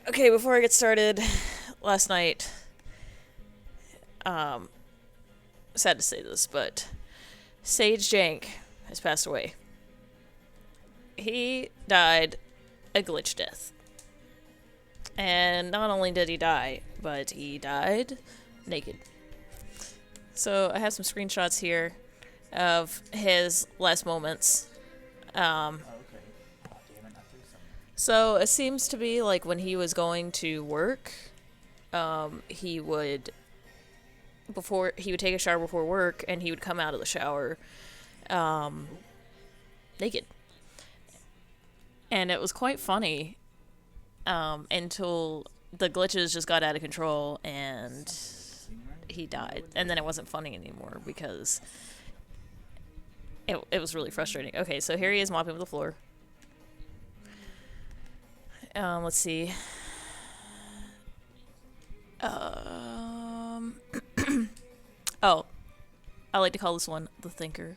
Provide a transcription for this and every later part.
Okay, before I get started, last night, um, sad to say this, but Sage Jank has passed away. He died a glitch death. And not only did he die, but he died naked. So I have some screenshots here of his last moments. Um, so it seems to be like when he was going to work, he would take a shower before work, and he would come out of the shower um, naked, and it was quite funny until the glitches just got out of control and he died, and then it wasn't funny anymore because it was really frustrating. Okay, so here he is mopping the floor. Let's see. Um, oh, I like to call this one the Thinker.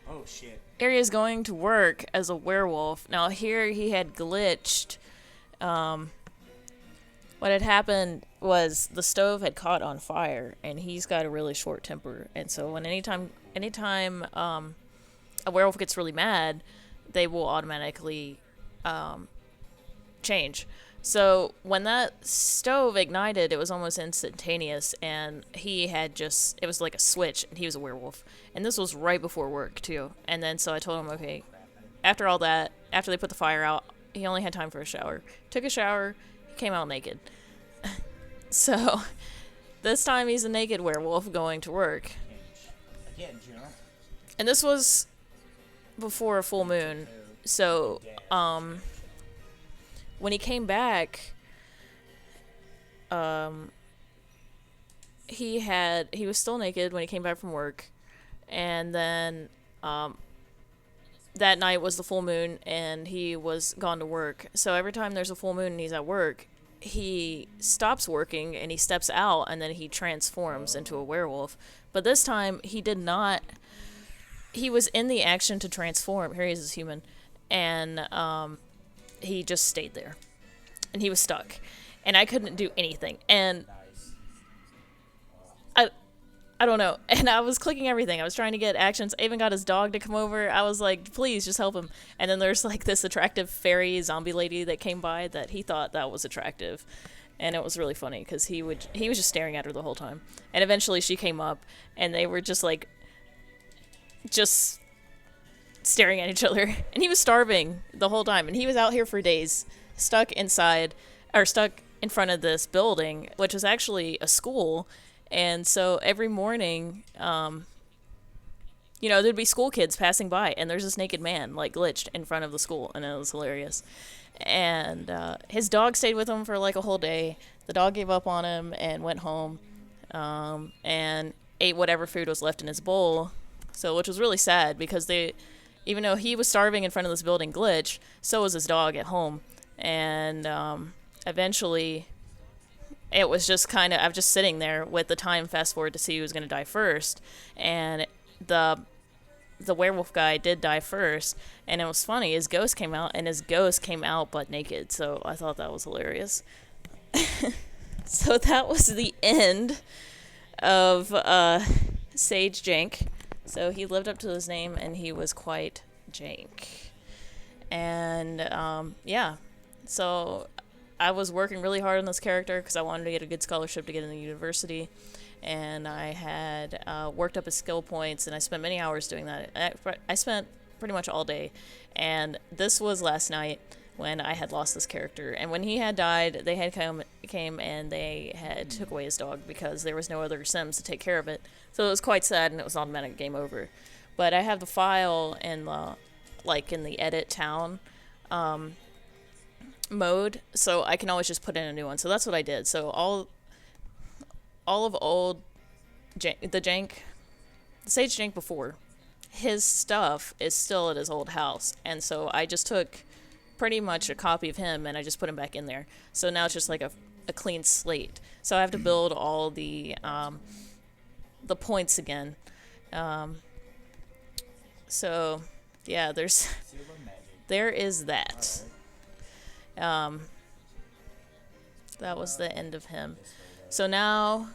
Oh shit. Here he is going to work as a werewolf. Now here he had glitched. What had happened was the stove had caught on fire, and he's got a really short temper. And so when anytime a werewolf gets really mad, they will automatically change. So when that stove ignited, it was almost instantaneous, and it was like a switch, and he was a werewolf. And this was right before work, too. And then so I told him, okay, after all that, after they put the fire out, he only had time for a shower. Took a shower, he came out naked. So this time he's a naked werewolf going to work. Again, Juno. And this was before a full moon. So, when he came back, he was still naked when he came back from work, and then that night was the full moon, and he was gone to work. So every time there's a full moon and he's at work, he stops working and he steps out, and then he transforms into a werewolf. But this time he did not. He was in the action to transform. Here he is as human, and he just stayed there, and he was stuck, and I couldn't do anything, and I don't know, and I was clicking everything. I was trying to get actions. I even got his dog to come over. I was like, please just help him. And then there's like this attractive fairy zombie lady that came by that he thought that was attractive, and it was really funny because he was just staring at her the whole time, and eventually she came up, and they were just staring at each other, and he was starving the whole time, and he was out here for days, stuck in front of this building, which was actually a school. And so every morning, there'd be school kids passing by, and there's this naked man like glitched in front of the school, and it was hilarious. And his dog stayed with him for like a whole day. The dog gave up on him and went home, and ate whatever food was left in his bowl. So, which was really sad because even though he was starving in front of this building glitch, so was his dog at home. And eventually, it was just kind of, I was just sitting there with the time fast forward to see who was going to die first. And the werewolf guy did die first. And it was funny, his ghost came out, and his ghost came out butt naked. So I thought that was hilarious. So that was the end of Sage Jank. So he lived up to his name, and he was quite jank. And yeah, so I was working really hard on this character because I wanted to get a good scholarship to get into university, and I had worked up his skill points, and I spent many hours doing that. I spent pretty much all day, and this was last night when I had lost this character. And when he had died, they had came and they had took away his dog because there was no other Sims to take care of it. So it was quite sad, and it was automatic game over. But I have the file in the edit town mode, so I can always just put in a new one. So that's what I did. So all of the Sage Jank before, his stuff is still at his old house, and so I just took pretty much a copy of him and I just put him back in there. So now it's just like a clean slate. So I have to build all the points again. So yeah, there is that. Um, that was the end of him. So now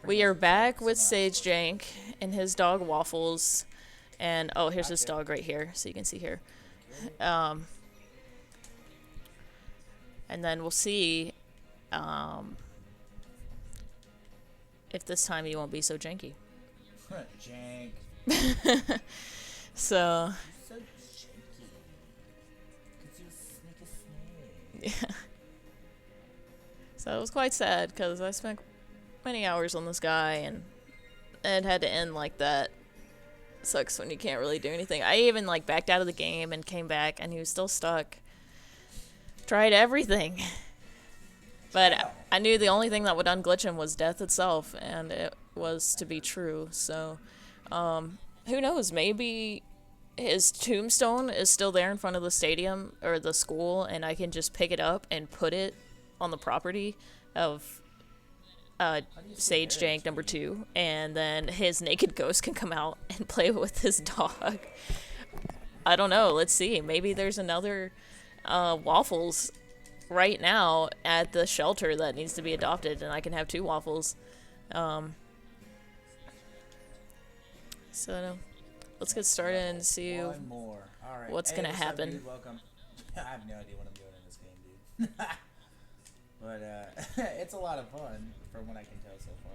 we are back with Sage Jank and his dog Waffles. And oh, here's his dog right here, so you can see here. And then we'll see if this time he won't be so janky. Jank. So, So janky. Could you sneak a snake? yeah. So it was quite sad because I spent many hours on this guy and it had to end like that. Sucks when you can't really do anything. I even like backed out of the game and came back and he was still stuck. Tried everything. But I knew the only thing that would unglitch him was death itself, and it was to be true. So, who knows? Maybe his tombstone is still there in front of the stadium or the school, and I can just pick it up and put it on the property of Sage Jank number 2, and then his naked ghost can come out and play with his dog. I don't know. Let's see. Maybe there's another Waffles right now at the shelter that needs to be adopted, and I can have 2 Waffles. So let's get started and see One more. All right. what's gonna what's happen. Up, dude? Welcome. I have no idea what I'm doing in this game, dude. But it's a lot of fun from what I can tell so far.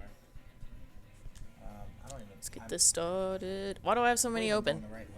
I don't even. Let's get this started. Why do I have so many I'm open? going the right way.